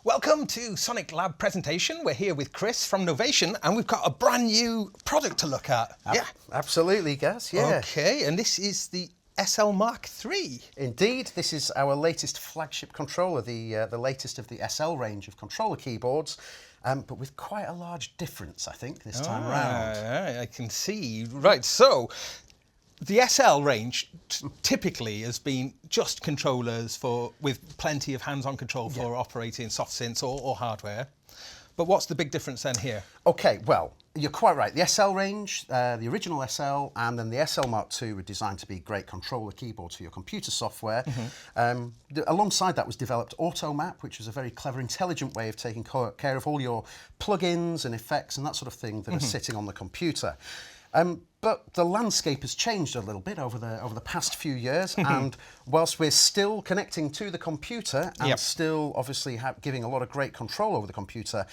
Welcome to Sonic Lab presentation. We're here with Chris from Novation, and we've got a brand new product to look at. Absolutely, Gaz, yeah. Okay, and this is the SL Mark III. Indeed, this is our latest flagship controller, the latest of the SL range of controller keyboards, but with quite a large difference, I think, this time around. I can see. Right, so the SL range typically has been just controllers with plenty of hands-on control for operating soft synths or hardware. But what's the big difference then here? Okay, well, you're quite right. The SL range, the original SL, and then the SL Mark II were designed to be great controller keyboards for your computer software. Alongside that was developed AutoMap, which was a very clever, intelligent way of taking care of all your plugins and effects and that sort of thing that are sitting on the computer. But the landscape has changed a little bit over the past few years, and whilst we're still connecting to the computer and still obviously giving a lot of great control over the computer,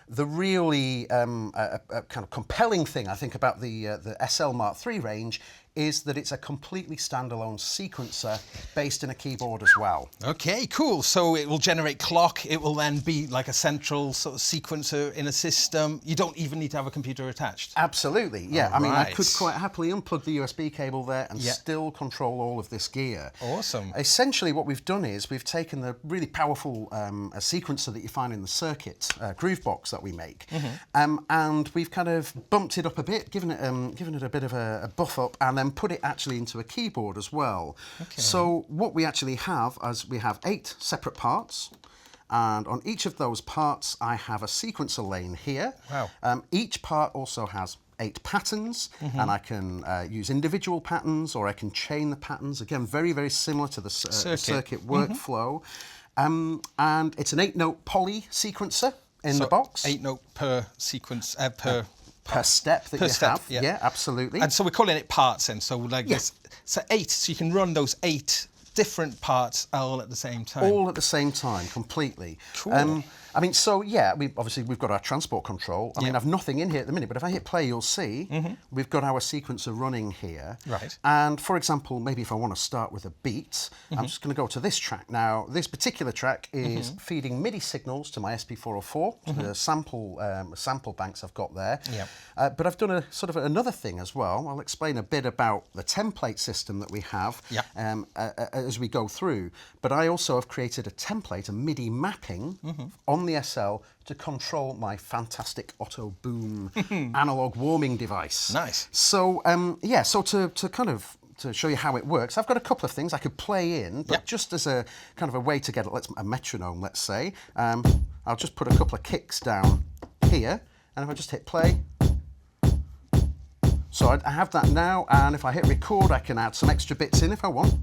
the really kind of compelling thing I think about the SL Mark III range is that it's a completely standalone sequencer based in a keyboard as well. Okay, cool. So it will generate clock. It will then be like a central sort of sequencer in a system. You don't even need to have a computer attached. Absolutely, yeah. I mean, I could Right. quite happily unplug the USB cable there and still control all of this gear. Awesome. Essentially, what we've done is we've taken the really powerful a sequencer that you find in the circuit groove box that we make, and we've kind of bumped it up a bit, given it a bit of a buff up, and then put it actually into a keyboard as well. Okay. So what we actually have is we have 8 separate parts. And on each of those parts, I have a sequencer lane here. Wow. Each part also has 8 patterns, and I can use individual patterns, or I can chain the patterns. Again, very, very similar to the circuit workflow. And it's an 8-note poly sequencer in the box. 8 note per sequence, per step that you have. Yeah, absolutely. And so we're calling it parts then. So like this, so 8, so you can run those 8 different parts all at the same time. All at the same time, completely. Cool. I mean, so yeah, we've got our transport control. I mean, I've nothing in here at the minute, but if I hit play, you'll see we've got our sequencer running here. Right. And for example, maybe if I want to start with a beat, I'm just going to go to this track. Now, this particular track is feeding MIDI signals to my SP404, to the sample banks I've got there. But I've done a sort of another thing as well. I'll explain a bit about the template system that we have as we go through. But I also have created a template, a MIDI mapping on the SL to control my fantastic Auto Boom analog warming device. Nice. So so to show you how it works, I've got a couple of things I could play in, but just as a kind of a way to get a metronome, let's say, I'll just put a couple of kicks down here, and if I just hit play, so I have that now, and if I hit record, I can add some extra bits in if I want.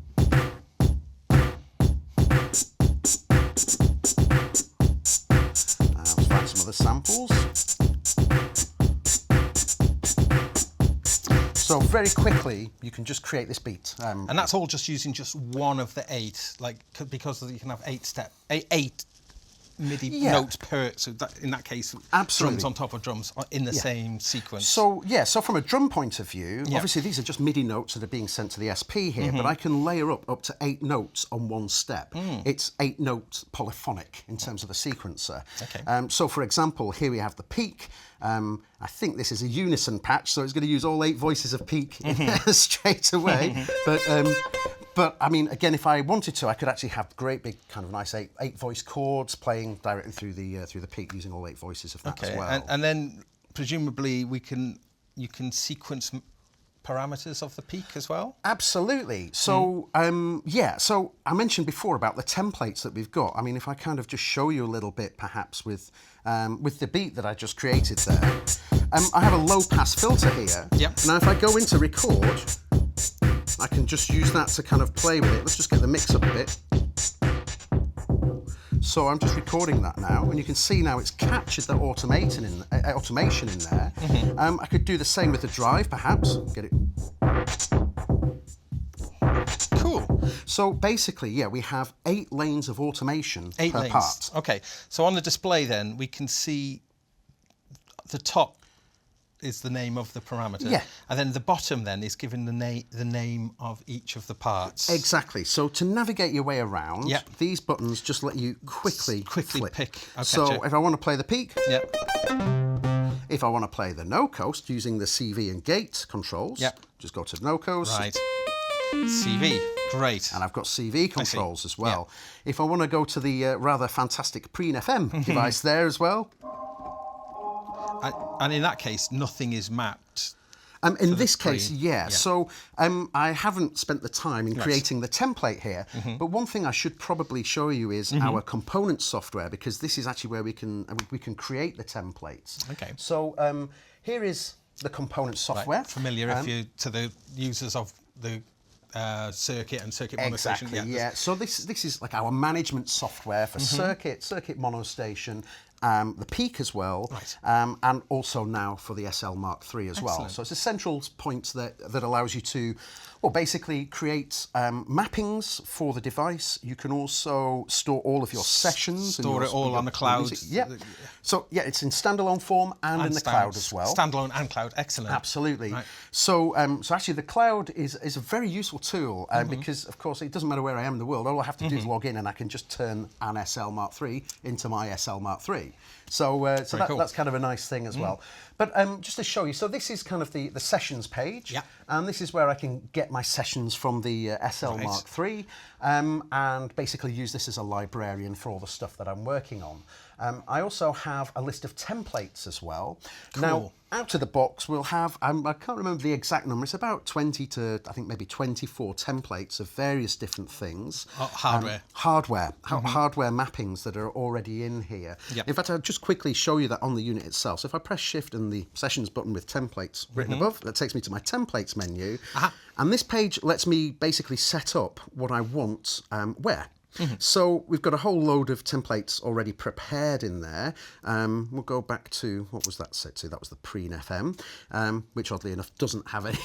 Some other samples. So very quickly, you can just create this beat. And that's all just using just one of the 8, like because you can have 8 MIDI notes per. So that, in that case, drums on top of drums in the same sequence. So so from a drum point of view, obviously these are just MIDI notes that are being sent to the SP here, but I can layer up to 8 notes on one step. It's 8 notes polyphonic in terms of the sequencer. Okay. So for example, here we have the peak. I think this is a unison patch, so it's going to use all 8 voices of peak straight away. But I mean, again, if I wanted to, I could actually have great big kind of nice 8 voice chords playing directly through the peak using all 8 voices of that as well. And then presumably you can sequence parameters of the peak as well? Absolutely. So so I mentioned before about the templates that we've got. I mean, if I kind of just show you a little bit, perhaps with the beat that I just created there, I have a low pass filter here. Now, if I go into record, I can just use that to kind of play with it. Let's just get the mix up a bit. So I'm just recording that now, and you can see now it's captured the automation in there. I could do the same with the drive, perhaps. Get it. Cool. So basically, we have 8 lanes of automation per part. Okay. So on the display, then we can see the top is the name of the parameter. Yeah. And then the bottom then is given the name of each of the parts. Exactly. So to navigate your way around, Yep. these buttons just let you quickly flip. pick. Okay, So check. if I want to play the peak, Yep. if I want to play the no coast using the CV and gate controls, Yep. just go to no coast. Right. CV. Great. And I've got CV controls as well. If I want to go to the rather fantastic Preen FM device there as well. And in that case, nothing is mapped. In this case, Preen. yeah. So I haven't spent the time in creating the template here, but one thing I should probably show you is our component software, because this is actually where we can create the templates. Okay. So here is the component software. Right. Familiar to the users of the circuit and circuit monostation. Exactly, yeah. So this is like our management software for circuit monostation, the peak as well, Right. and also now for the SL Mark III as well. Excellent. So it's a central point that allows you to, well, basically create mappings for the device. You can also store all of your sessions. Store it all on the cloud. Yeah. So yeah, it's in standalone form and in the cloud as well. Standalone and cloud, excellent. Absolutely. Right. So, so actually, the cloud is a very useful tool because, of course, it doesn't matter where I am in the world. All I have to do is log in, and I can just turn an SL Mark III into my SL Mark III. So, cool. that's kind of a nice thing as well. But just to show you, so this is kind of the sessions page, Yeah. and this is where I can get my sessions from the SL Right. Mark III, and basically use this as a librarian for all the stuff that I'm working on. I also have a list of templates as well. Cool. Now, out of the box, we'll have, I can't remember the exact number, it's about 20 to, I think, maybe 24 templates of various different things. Hardware. Hardware mappings that are already in here. Yep. In fact, I'll just quickly show you that on the unit itself. So if I press Shift and the Sessions button with templates written above, that takes me to my templates menu. And this page lets me basically set up what I want where. So we've got a whole load of templates already prepared in there. We'll go back to, what was that set to? That was the Preen FM, which oddly enough doesn't have any,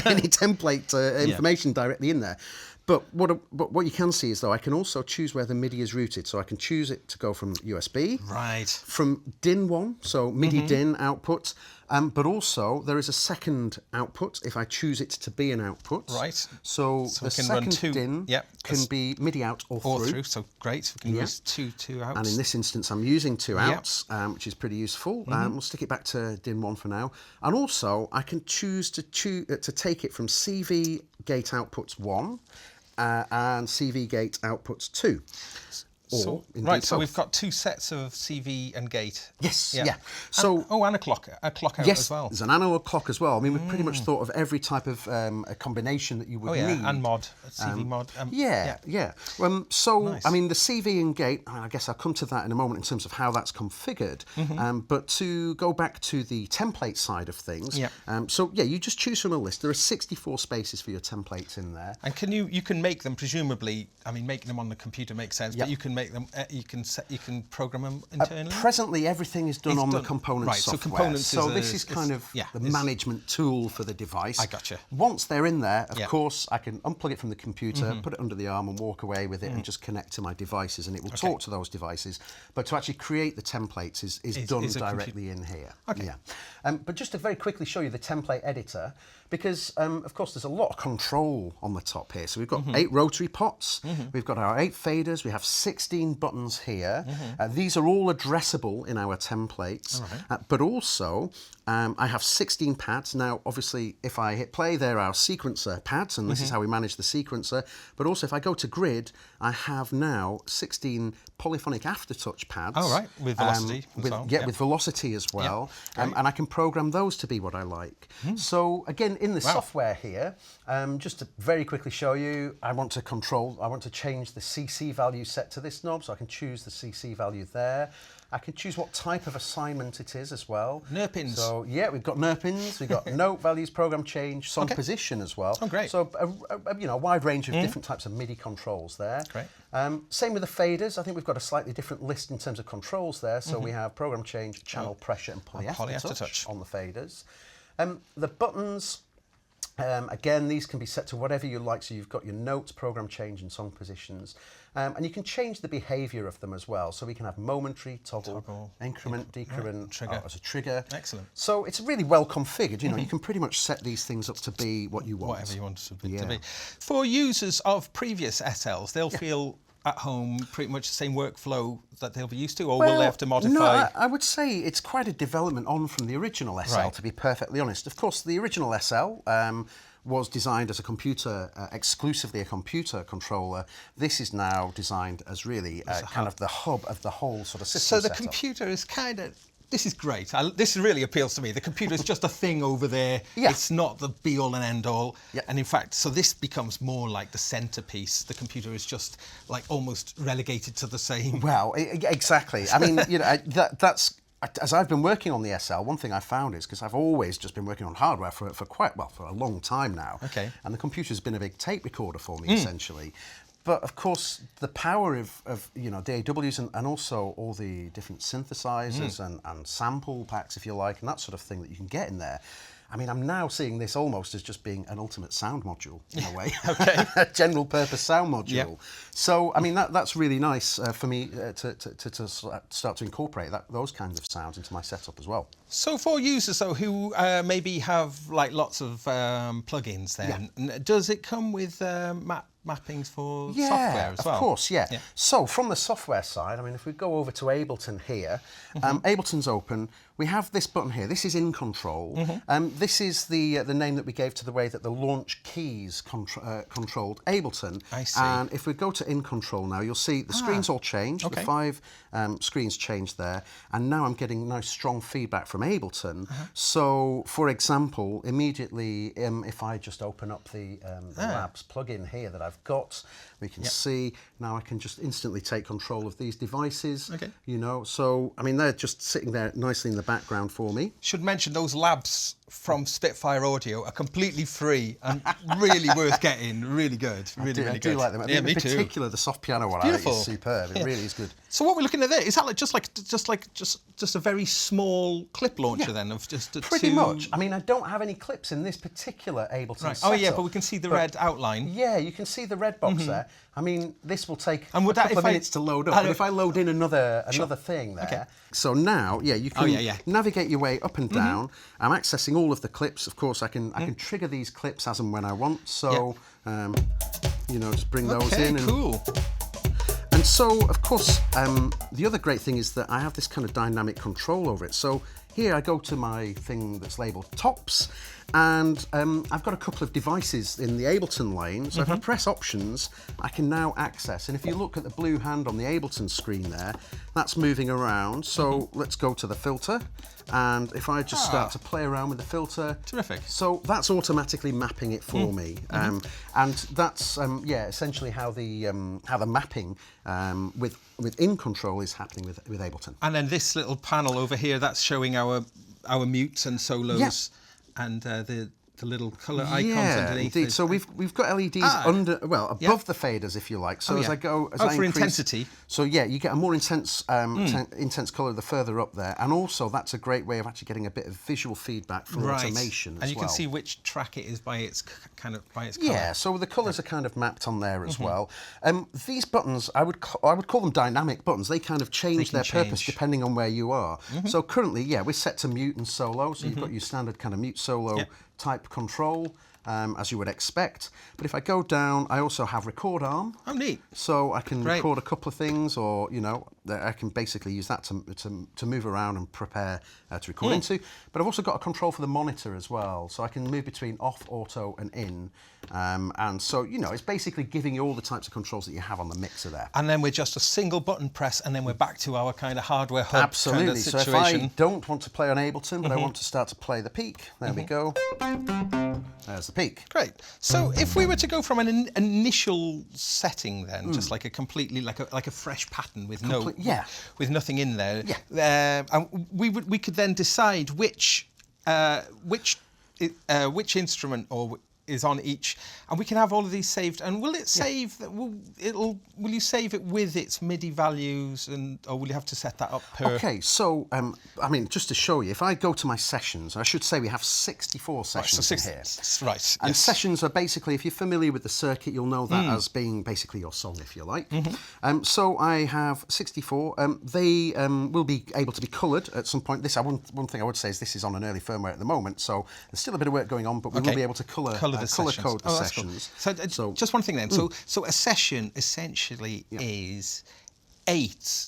any template information directly in there. But what you can see is, though, I can also choose where the MIDI is routed. So I can choose it to go from USB, Right. from DIN 1, so MIDI DIN output, but also there is a second output if I choose it to be an output. Right. So the we can run second two. DIN Yep. can be MIDI out or through. So great. We can use two outs. And in this instance, I'm using two outs, which is pretty useful. We'll stick it back to DIN 1 for now. And also, I can choose to take it from CV gate outputs 1 and CV gate outputs 2. So we've got two sets of CV and gate. Yes, yeah. So and a clock out yes, as well. there's an analog clock as well. I mean, we've pretty much thought of every type of a combination that you would need. And mod, CV mod. Yeah. So, Nice. I mean, the CV and gate, I guess I'll come to that in a moment in terms of how that's configured. But to go back to the template side of things, you just choose from a list. There are 64 spaces for your templates in there. And you can make them, presumably, I mean, making them on the computer makes sense, but you can make them, you can program them internally? Presently, everything is done on the component software. So components this is kind of the management tool for the device. I gotcha. Once they're in there, of course, I can unplug it from the computer, put it under the arm and walk away with it and just connect to my devices, and it will talk to those devices. But to actually create the templates is done directly in here. Okay. Yeah. But just to very quickly show you the template editor, because, of course, there's a lot of control on the top here. So we've got 8 rotary pots, we've got our 8 faders, we have 16 buttons here. These are all addressable in our templates, but also I have 16 pads. Now, obviously, if I hit play, there are sequencer pads, and this is how we manage the sequencer. But also, if I go to grid, I have now 16 polyphonic aftertouch pads. Oh, right, with velocity as well. With velocity as well. And I can program those to be what I like. So, again, in the software here, just to very quickly show you, I want to change the CC value set to this knob, so I can choose the CC value there. I can choose what type of assignment it is as well. Nerpins. So, yeah, we've got nerpins, we've got note values, program change, song position as well. Oh, great. So, a wide range of different types of MIDI controls there. Great. Same with the faders. I think we've got a slightly different list in terms of controls there. So we have program change, channel pressure, and polyaftertouch on the faders. The buttons, Again, these can be set to whatever you like. So you've got your notes, program change, and song positions. And you can change the behavior of them as well. So we can have momentary, toggle, increment, decrement, trigger. as a trigger. Excellent. So it's really well configured. You know, you can pretty much set these things up to be what you want. Whatever you want it to be. For users of previous SLs, they'll feel at home pretty much the same workflow that they'll be used to, or will they have to modify? No, I would say it's quite a development on from the original SL, to be perfectly honest. Of course, the original SL was designed as a computer, exclusively a computer controller. This is now designed as really kind of the hub of the whole sort of system. So the computer is kind of... This is great. This really appeals to me. The computer is just a thing over there. Yeah. It's not the be-all and end-all. Yeah. And in fact, so this becomes more like the centerpiece. The computer is just like almost relegated to the same. Well, exactly. I mean, you know, that's... As I've been working on the SL, one thing I found is, because I've always just been working on hardware for a long time now. Okay. And the computer's been a big tape recorder for me, essentially. But of course, the power of you know, DAWs and also all the different synthesizers and sample packs, if you like, and that sort of thing that you can get in there. I mean, I'm now seeing this almost as just being an ultimate sound module, in a way. Okay. A general purpose sound module. Yep. So, I mean, that's really nice for me to start to incorporate those kinds of sounds into my setup as well. So for users, though, who maybe have like lots of plugins then, does it come with mappings for software as well? Of course, yeah. So from the software side, I mean, if we go over to Ableton here, Ableton's open. We have this button here. This is In Control. This is the name that we gave to the way that the launch keys controlled Ableton. I see. And if we go to In Control now, you'll see the screens all changed. Okay. The 5 screens changed there. And now I'm getting nice strong feedback from Ableton. So, for example, immediately, if I just open up the Labs plugin here that I've got, we can see now I can just instantly take control of these devices. Okay. You know, so I mean they're just sitting there nicely in the background for me. Should mention those Labs from Spitfire Audio are completely free and really worth getting. Really good. Really good. I do like them. Yeah, in particular, the soft piano one. Beautiful. I think is superb. It really is good. So what we're looking at there, is that just a very small clip launcher then of just pretty much. I mean, I don't have any clips in this particular Ableton setup. Oh yeah, but we can see the red outline. Yeah, you can see the red box there. I mean, this will take a couple of minutes to load up. But if I load in another thing there, so now, you can navigate your way up and down. I'm accessing all of the clips. Of course, I can trigger these clips as and when I want. So, you know, just bring those in. Cool. And so, of course, the other great thing is that I have this kind of dynamic control over it. So here I go to my thing that's labelled Tops, and I've got a couple of devices in the Ableton lane. So if I press Options, I can now access. And if you look at the blue hand on the Ableton screen there, that's moving around. So let's go to the filter. And if I just start to play around with the filter, terrific. So that's automatically mapping it for me, and that's essentially how the mapping with In Control is happening with Ableton. And then this little panel over here, that's showing our mutes and solos, and the little colour icons underneath. Indeed. So we've got LEDs above the faders, if you like. So as I for increase, intensity. So you get a more intense intense colour the further up there, and also that's a great way of actually getting a bit of visual feedback from automation as well. And you can see which track it is by its colour. Yeah. So the colours are kind of mapped on there as well. These buttons, I would call them dynamic buttons. They kind of change their purpose depending on where you are. So currently, we're set to mute and solo. So you've got your standard kind of mute solo type control, as you would expect. But if I go down, I also have record arm. Oh, neat. So I can record a couple of things, or, you know, I can basically use that to move around and prepare to record into. But I've also got a control for the monitor as well. So I can move between off, auto, and in. And so, you know, it's basically giving you all the types of controls that you have on the mixer there. And then we're just a single button press, and then we're back to our kind of hardware hub kind of situation. So if I don't want to play on Ableton, but I want to start to play the peak, there we go. There's the peak. Great. So if we were to go from an initial setting then, just like a completely, like a fresh pattern with with nothing in there, and we could then decide which instrument or is on each, and we can have all of these saved. And will it save? Will you save it with its MIDI values, or will you have to set that up per? Okay, so I mean, just to show you, if I go to my sessions, I should say we have 64 sessions in here. Right. And sessions are basically, if you're familiar with the circuit, you'll know that as being basically your song, if you like. So I have 64. They will be able to be coloured at some point. One thing I would say is this is on an early firmware at the moment, so there's still a bit of work going on, but we will be able to colour code the sessions. Cool. So just one thing then. So a session essentially is 8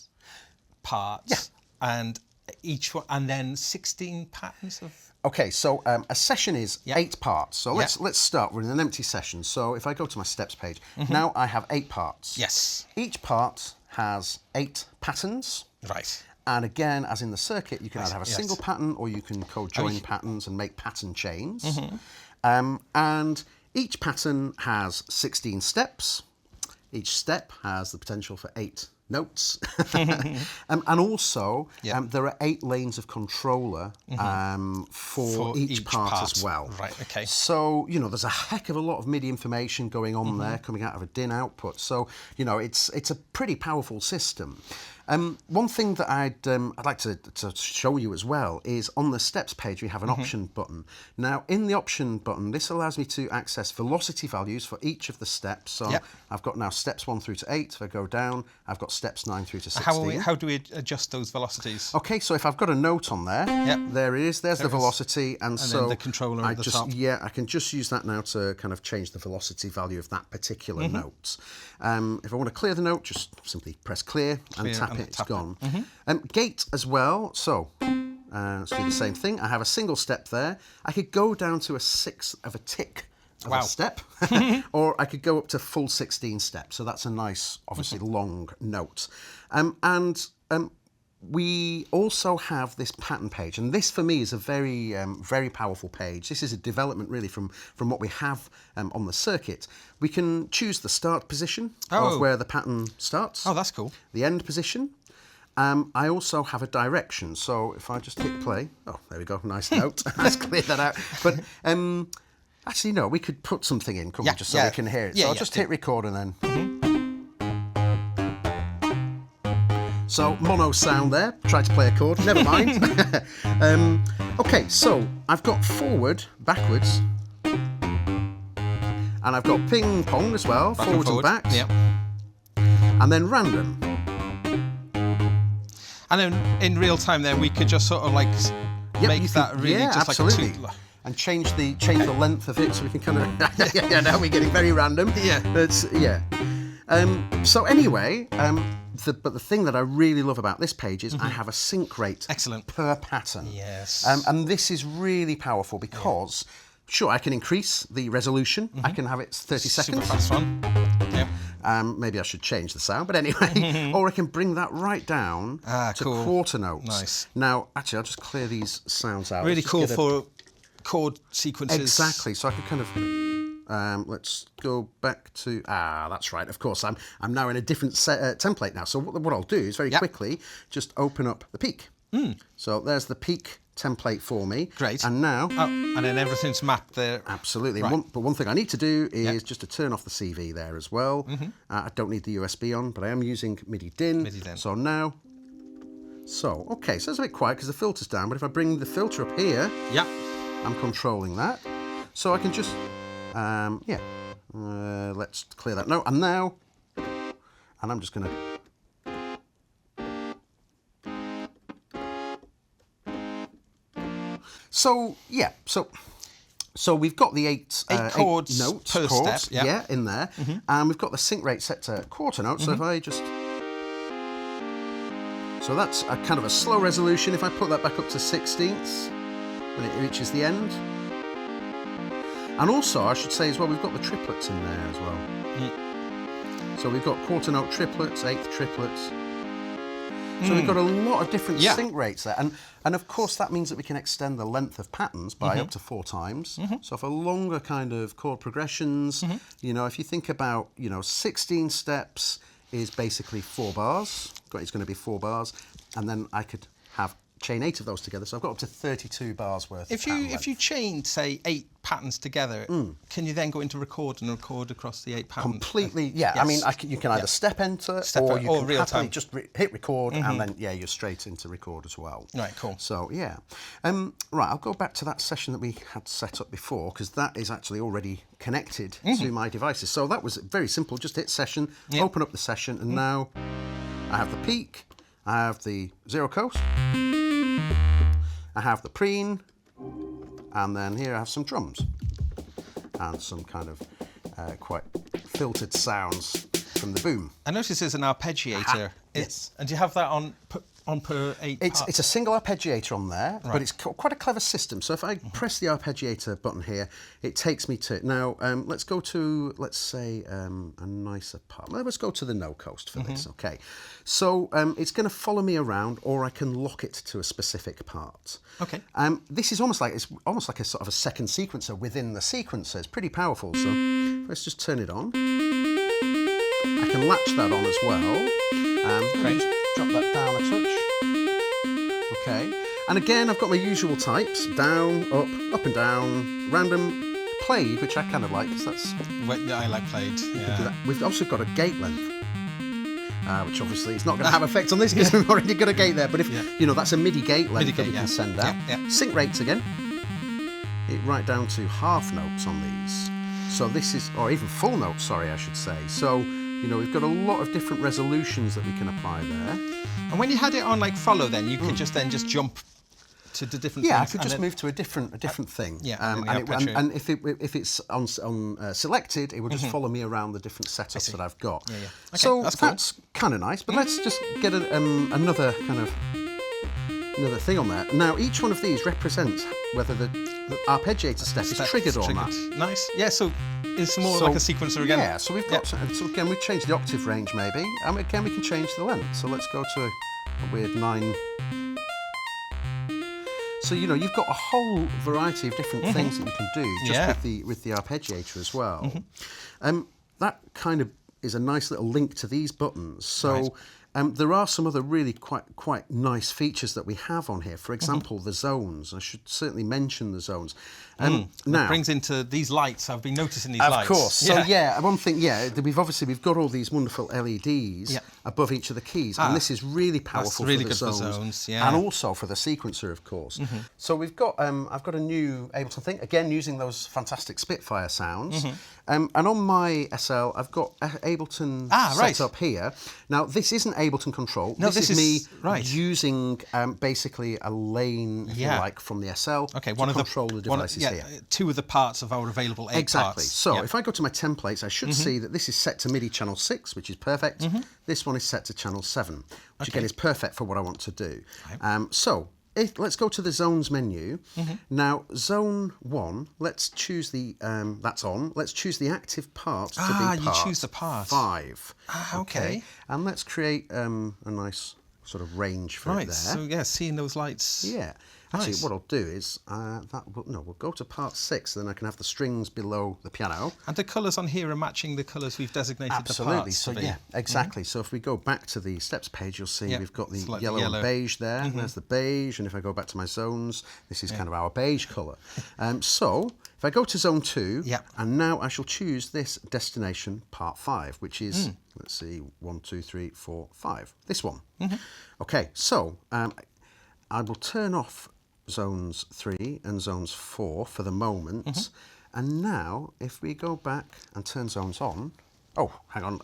parts, and each one, and then 16 patterns of. Okay, so a session is 8 parts. So let's start with an empty session. So if I go to my steps page, now I have 8 parts. Yes. Each part has 8 patterns. Right. And again, as in the circuit, you can either have a single pattern or you can co-join patterns and make pattern chains. And each pattern has 16 steps. Each step has the potential for 8 notes. And also, there are 8 lanes of controller for each part as well. Right, okay. So, you know, there's a heck of a lot of MIDI information going on there, coming out of a DIN output. So, you know, it's a pretty powerful system. One thing that I'd like to show you as well is on the steps page we have an option button. Now in the option button, this allows me to access velocity values for each of the steps. So I've got now steps 1 through to 8. If I go down, I've got steps 9 through to 16. How do we adjust those velocities? Okay, so if I've got a note on there, there it is. There's the velocity, and so then the controller at the top. I can just use that now to kind of change the velocity value of that particular note. If I want to clear the note, just simply press clear and tap it. It's gone. Gate as well. So let's do the same thing. I have a single step there. I could go down to a 1/6 of a tick of a step, or I could go up to full 16 steps. So that's a nice, obviously long note. We also have this pattern page, and this for me is a very, very powerful page. This is a development really from what we have on the circuit. We can choose the start position of where the pattern starts. Oh, that's cool. The end position. I also have a direction, so if I just hit play, there we go, nice note. Let's clear that out. But actually, no, we could put something in, couldn't we, just so we can hear it. So I'll just hit record and then. So mono sound there, tried to play a chord, never mind. Okay, so I've got forward, backwards, and I've got ping pong as well, forwards and backs, and then random. And then in real time then we could just sort of like make that really just absolutely. like a and change the length of it so we can kind of now we're getting very random. So anyway, but the thing that I really love about this page is I have a sync rate per pattern. Yes. And this is really powerful because, sure, I can increase the resolution. I can have it 30 seconds. Super fast one. Maybe I should change the sound, but anyway. Or I can bring that right down to quarter notes. Nice. Now, actually, I'll just clear these sounds out. Really cool for chord sequences. Exactly. So I could kind of... let's go back to... that's right. Of course, I'm now in a different template now. So what I'll do is very quickly just open up the peak. So there's the peak template for me. Great. And now... and then everything's mapped there. Absolutely. Right. But one thing I need to do is just to turn off the CV there as well. I don't need the USB on, but I am using MIDI DIN. So now... okay, so it's a bit quiet because the filter's down, but if I bring the filter up here... I'm controlling that. So I can just... let's clear that note. And now... And I'm just going to... So we've got the 8 chords notes per step, in there, and we've got the sync rate set to quarter note. So if I just, so that's a kind of a slow resolution. If I put that back up to 16ths when it reaches the end, and also I should say as well, we've got the triplets in there as well. So we've got quarter note triplets, 8th triplets. So we've got a lot of different sync rates there. And of course that means that we can extend the length of patterns by up to 4 times. So for longer kind of chord progressions, you know, if you think about, 16 steps is basically 4 bars. It's going to be 4 bars. And then I could have chain 8 of those together, so I've got up to 32 bars worth. If you chained, say, 8 patterns together, can you then go into record and record across the 8 patterns? Completely, yeah. Yes. I mean, you can either step enter, or you can real happily time. just hit record, and then you're straight into record as well. Right, cool. So yeah, right. I'll go back to that session that we had set up before, because that is actually already connected to my devices. So that was very simple. Just hit session, open up the session, and now I have the peak, I have the zero coast, I have the preen, and then here I have some drums and some kind of quite filtered sounds from the boom. I notice there's an arpeggiator. Yes. And do you have that on per 8 parts? It's a single arpeggiator on there, but it's quite a clever system. So if I press the arpeggiator button here, it takes me to... Now, let's go to, let's say, a nicer part. Let's go to the no coast for this, okay? So it's going to follow me around, or I can lock it to a specific part. Okay. This is almost like a sort of a second sequencer within the sequencer. It's pretty powerful. So let's just turn it on. I can latch that on as well. Just drop that down a touch. Okay. And again, I've got my usual types: down, up and down, random, played, which I kind of like, because that's... I like played, yeah. We've also got a gate length, which obviously is not going to have effect on this because we've already got a gate there. But if, you know, that's a MIDI gate length that we can send out. Sync rates again. It right down to half notes on these. So this is, or even full notes, sorry, I should say. So, you know, we've got a lot of different resolutions that we can apply there. And when you had it on like follow, then you could just jump to the different things. Yeah, I could just move to a different thing. Yeah, and if it's on selected, it will just follow me around the different setups that I've got. Yeah. Okay, so that's kind of nice. But let's just get another thing on there. Now, each one of these represents whether the arpeggiator step is triggered or not. Nice. Yeah. So it's more like a sequencer again. Yeah. So we've got. So again, we've changed the octave range maybe, and again we can change the length. So let's go to a weird 9. So, you know, you've got a whole variety of different things that you can do just with the arpeggiator as well. That kind of is a nice little link to these buttons. So there are some other really quite nice features that we have on here. For example, the zones. I should certainly mention the zones. Now, it brings into these lights. I've been noticing these lights. Of course. So one thing, we've got all these wonderful LEDs above each of the keys, and this is really powerful really for the good zones, for and also for the sequencer, of course. So we've got, I've got a new Ableton thing, again using those fantastic Spitfire sounds, and on my SL I've got Ableton set up here. Now this isn't Ableton control. No, this is me using basically a lane, if you like, from the SL to control the devices here. 2 of the parts of our available 8 parts. So if I go to my templates, I should see that this is set to MIDI channel 6, which is perfect. This one is set to channel 7, which again is perfect for what I want to do. Let's go to the zones menu. Now, zone 1, let's choose the, that's on. Let's choose the active part to be part you choose the part. 5. Okay. And let's create a nice sort of range for it there. So yeah, seeing those lights. Yeah. Actually, what I'll do is, we'll go to part 6, then I can have the strings below the piano. And the colours on here are matching the colours we've designated the parts. So yeah, exactly. So if we go back to the steps page, you'll see we've got the yellow and beige there. And there's the beige, and if I go back to my zones, this is kind of our beige colour. So if I go to zone 2, and now I shall choose this destination part 5, which is, let's see, 1, 2, 3, 4, 5. This one. Okay, so I will turn off zones 3 and zones 4 for the moment. And now, if we go back and turn zones on, hang on,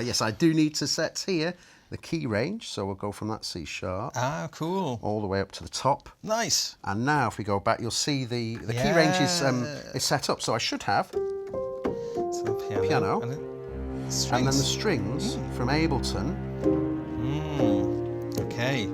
yes, I do need to set here the key range, so we'll go from that C sharp. Cool. All the way up to the top. Nice. And now, if we go back, you'll see the key range is set up. So I should have piano, and then the strings from Ableton. Okay.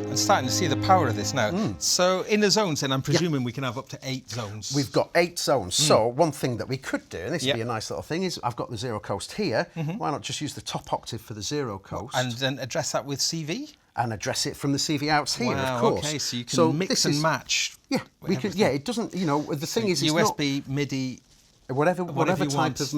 I'm starting to see the power of this now. So in the zones, then I'm presuming we can have up to 8 zones. We've got 8 zones. So one thing that we could do, and this would be a nice little thing, is I've got the zero coast here. Why not just use the top octave for the zero coast? And then address that with CV? And address it from the CV outs here, of course. Okay, so you can mix and match. Yeah, we could. Yeah, it doesn't. You know, the thing is, it's USB, MIDI, whatever you type want of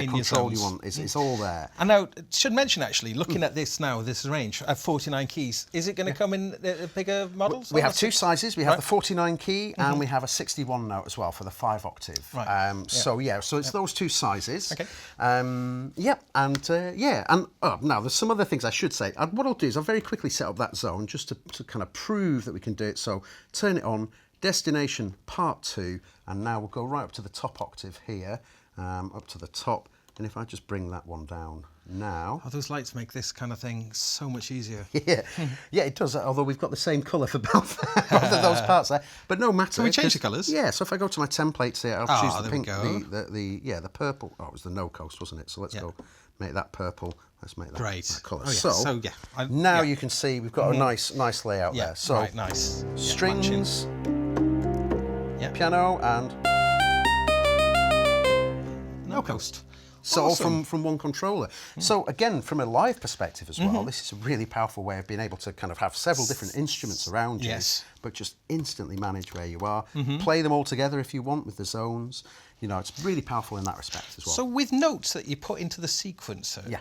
control you want, it's all there. And now, should mention actually, looking at this now, this range of 49 keys, is it going to come in bigger models? We have two sizes. We have the 49 key and we have a 61 note as well for the 5 octave. Right. So it's those two sizes. Okay. And now there's some other things I should say. What I'll do is I'll very quickly set up that zone just to kind of prove that we can do it. So turn it on. Destination part 2, and now we'll go right up to the top octave here, up to the top, and if I just bring that one down now. Oh, those lights make this kind of thing so much easier. Yeah, it does, although we've got the same colour for both of those parts there, but no matter. Can we change the colours? Yeah, so if I go to my templates here, I'll choose the pink, the the purple. Oh, it was the no coast, wasn't it? So let's go make that purple. Let's make that, that colour. Oh, yeah. Now you can see we've got a nice layout there. So nice. Strings, piano, and no coast. So all from one controller. So again, from a live perspective as well, this is a really powerful way of being able to kind of have several different instruments around you, but just instantly manage where you are. Play them all together if you want with the zones. You know, it's really powerful in that respect as well. So with notes that you put into the sequencer,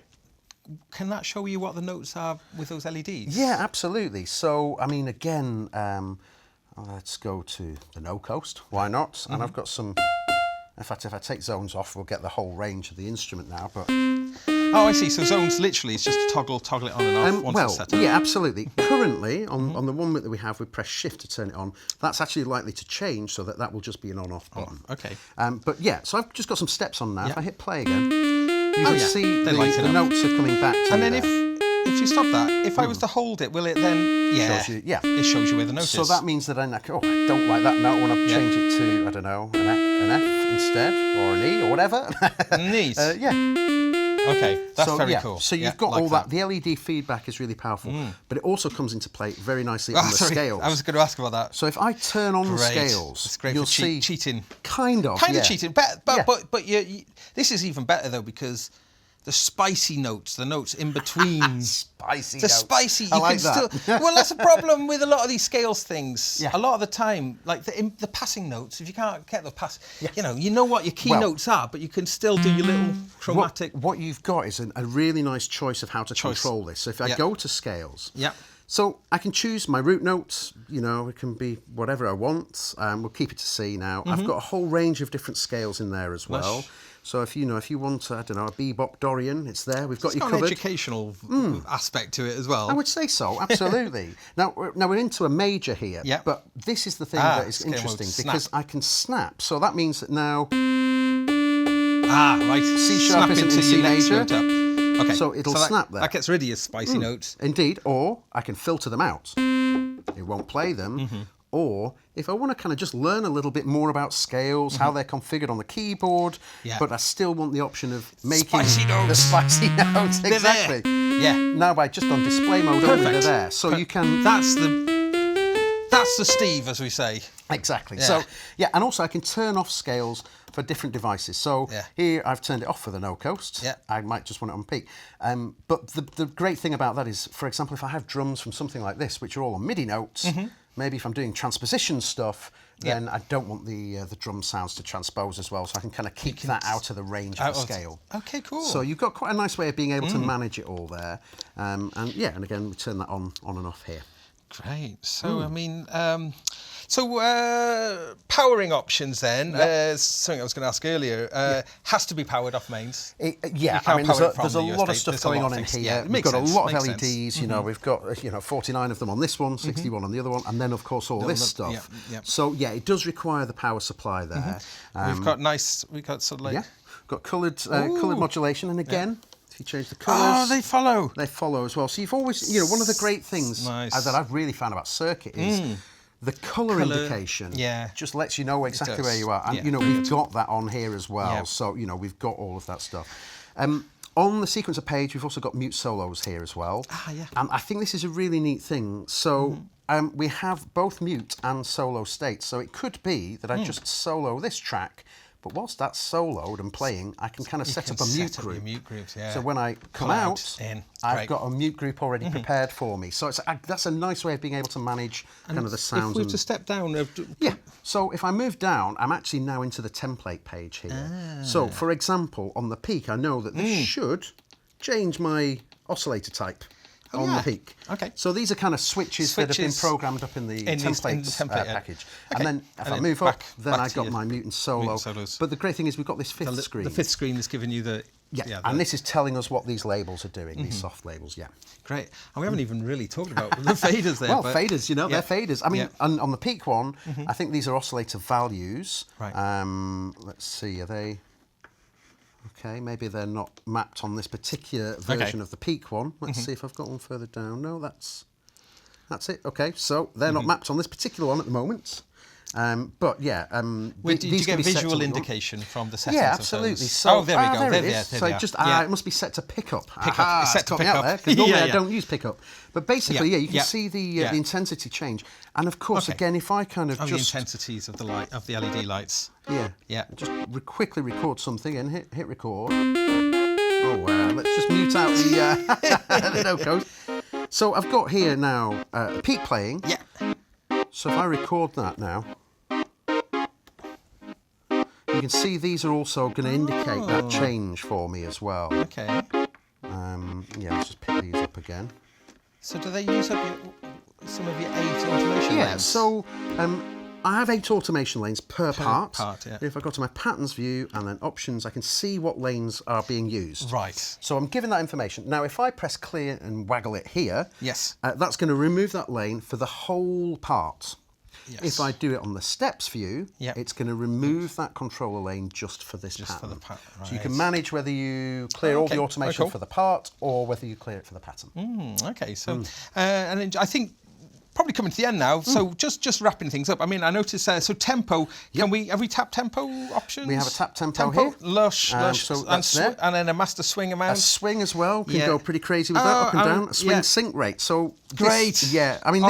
can that show you what the notes are with those LEDs? Yeah, absolutely. So, I mean, again, let's go to the no coast. Why not? And I've got some. In fact, if I take zones off, we'll get the whole range of the instrument now. But oh, I see. So zones literally is just to toggle it on and off once it's set up. Yeah, absolutely. Currently, on the one that we have, we press Shift to turn it on. That's actually likely to change, so that will just be an on-off button. Okay. But yeah, so I've just got some steps on now. If I hit play again, you can see the notes are coming back to and me. And then if you stop that, if I was to hold it, will it then? It shows you where the note is. So that means that I don't like that note. I want to change it to, I don't know, an F instead, or an E, or whatever. Neat. Okay, that's very cool. So you've got all that. The LED feedback is really powerful, but it also comes into play very nicely on the scales. I was going to ask about that. So if I turn on the scales, it's great you'll for see cheating. Kind of cheating, but this is even better though, because the spicy notes, the notes in between. Spicy. You I like can that. still. Well, that's a problem with a lot of these scales things. A lot of the time, like the passing notes, if you can't get the you know what your key notes are, but you can still do your little chromatic. What you've got is a really nice choice of how to control this. So if I go to scales. So I can choose my root notes, you know, it can be whatever I want. We'll keep it to C now. I've got a whole range of different scales in there as well. So if you want, I don't know, a bebop Dorian, it's there. We've got you covered. An educational aspect to it as well. I would say so, absolutely. Now we're into a major here, but this is the thing that is interesting because I can snap. So that means that now C sharp is in C major. Okay, so it'll snap there. That gets rid of your spicy notes. Indeed, or I can filter them out. It won't play them. Or if I want to kind of just learn a little bit more about scales, how they're configured on the keyboard, but I still want the option of making the spicy notes. Exactly. Now by just on display mode only, they're there. So you can. That's the Steve, as we say. Exactly. So and also I can turn off scales for different devices. So here I've turned it off for the no coast. I might just want it on peak. But the great thing about that is, for example, if I have drums from something like this, which are all on MIDI notes, maybe if I'm doing transposition stuff, then I don't want the drum sounds to transpose as well, so I can kind of keep that out of the range of the scale. Okay, cool. So you've got quite a nice way of being able to manage it all there. And again, we turn that on and off here. Great. So, I mean, powering options then, something I was going to ask earlier, has to be powered off mains. I mean, there's a lot of stuff going on in here. We've got a lot of LEDs, you know, we've got 49 of them on this one, 61 on the other one, and then of course all this stuff. So it does require the power supply there. We've got sort of like... got coloured modulation, and again, you change the colours. Oh, they follow. They follow as well. So you've always, one of the great things that I've really found about Circuit is the colour indication just lets you know exactly where you are. And, we've got that on here as well. So, we've got all of that stuff. On the sequencer page, we've also got mute solos here as well. And I think this is a really neat thing. So we have both mute and solo states. So it could be that I just solo this track, But whilst that's soloed and playing, I can kind of set up a mute group. Your mute groups, yeah. So when I come out, I've got a mute group already prepared for me. So that's a nice way of being able to manage kind of the sounds. If we were to step down... Yeah, so if I move down, I'm actually now into the template page here. So, for example, on the peak, I know that this should change my oscillator type. On the peak. Okay. So these are kind of switches that have been programmed up in the template package. Okay. And then if I move up, then I've got my mute and solo. But the great thing is we've got this fifth screen. The fifth screen is giving you the... and this is telling us what these labels are doing, these soft labels, Great. And we haven't even really talked about the faders there. Well, faders, you know, they're faders. I mean, on the peak one, I think these are oscillator values. Right. Let's see, are they... Okay, maybe they're not mapped on this particular version of the peak one. Let's see if I've got one further down. No, that's it. Okay, so they're not mapped on this particular one at the moment. But yeah, do you get a visual indication from the settings? Yeah, absolutely. Of those? So, there we go. There it is. So it must be set to pickup. It's set to pickup. Because normally I don't use pickup. But basically, you can see the intensity change. And of course, again, if I kind of the intensities of the light of the LED lights. Yeah. Just quickly record something and hit record. Oh wow! Let's just mute out the no code. So I've got here now peak playing. Yeah. So if I record that now, you can see these are also going to indicate that change for me as well. Okay. Let's just pick these up again. So do they use up some of your 8 automation lanes? Yeah, so I have 8 automation lanes per part. Yeah. If I go to my patterns view and then options, I can see what lanes are being used. Right. So I'm given that information. Now, if I press clear and waggle it here, yes, that's going to remove that lane for the whole part. Yes. If I do it on the steps view, it's going to remove that controller lane just for this pattern. For the pattern, right. So you can manage whether you clear all the automation for the part or whether you clear it for the pattern. Okay, so and then I think probably coming to the end now. So just wrapping things up. I mean, I noticed so tempo. Have we tapped tempo options? We have a tap tempo here. Lush, so and then a master swing amount. A swing as well. Can go pretty crazy with that, up and down. A swing sync rate. So great. I mean,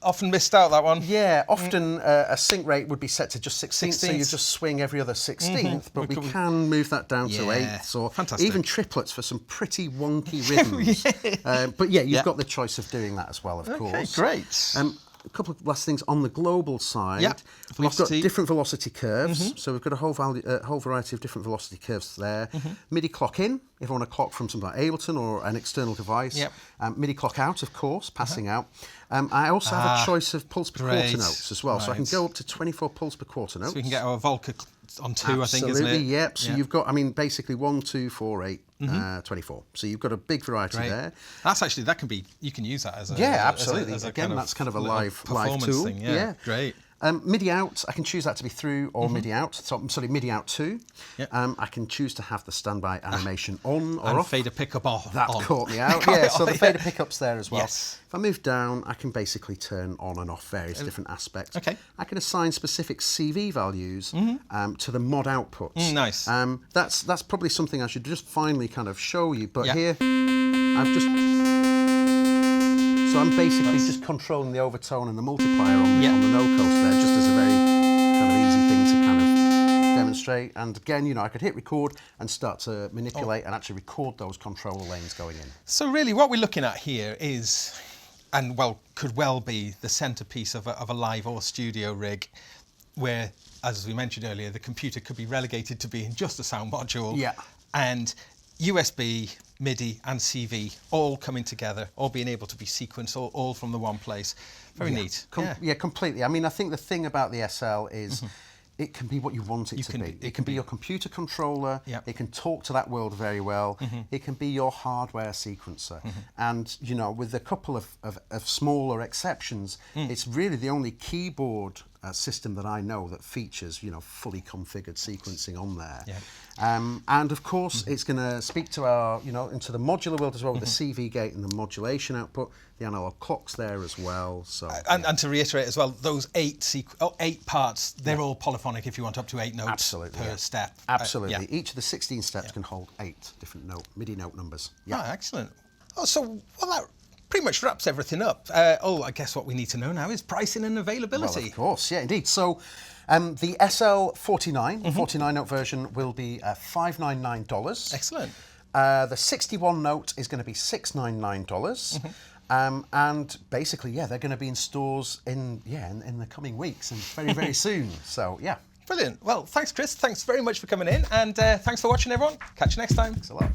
often missed out that one. Yeah, often a sync rate would be set to just 16th, so you just swing every other 16th, but we can move that down to 8ths or even triplets for some pretty wonky rhythms. But you've got the choice of doing that as well, of course. Great. A couple of last things on the global side. We've got different velocity curves, so we've got a whole variety of different velocity curves there. MIDI clock in, if I want to clock from something like Ableton or an external device. MIDI clock out, of course, passing out. I also have a choice of pulse per quarter notes as well, so I can go up to 24 pulse per quarter notes. So we can get our Volca on 2, I think, isn't it? Absolutely, yep. So you've got, basically 1, 2, 4, 8, 24. So you've got a big variety there. That's actually, you can use that as a... absolutely. As a Again, that's kind of a live tool. Thing, yeah. Great. MIDI out, I can choose that to be through or MIDI out. So, MIDI out 2. I can choose to have the standby animation on or off. Fader pickup off. That caught me out. So the fader pickup's there as well. Yes. If I move down, I can basically turn on and off various different aspects. Okay. I can assign specific CV values to the mod outputs. Nice. That's probably something I should just finally kind of show you. But here, I've just... So I'm basically just controlling the overtone and the multiplier on the no coast there, just as a very kind of easy thing to kind of demonstrate. And again, I could hit record and start to manipulate and actually record those controller lanes going in. So really what we're looking at here is, and could well be the centerpiece of a live or studio rig, where, as we mentioned earlier, the computer could be relegated to being just a sound module. And USB, MIDI and CV all coming together, all being able to be sequenced, all from the one place. Very neat. Completely. I think the thing about the SL is it can be what you want it to be. It can be your computer controller. It can talk to that world very well. It can be your hardware sequencer. And, with a couple of smaller exceptions, it's really the only keyboard system that I know that features, fully configured sequencing on there. And of course, it's going to speak to our, into the modular world as well, with the CV gate and the modulation output, the analog clocks there as well. So and to reiterate as well, those 8 parts, they're all polyphonic if you want up to 8 notes per step. Absolutely. Each of the 16 steps can hold 8 different MIDI note numbers. Excellent. Oh, so pretty much wraps everything up. I guess what we need to know now is pricing and availability. Well, of course, yeah, indeed. So the SL49, 49-note version, will be $599. Excellent. The 61-note is going to be $699. And basically, yeah, they're going to be in stores in the coming weeks and very, very soon. So, yeah. Brilliant. Well, thanks, Chris. Thanks very much for coming in. And thanks for watching, everyone. Catch you next time. Thanks a lot.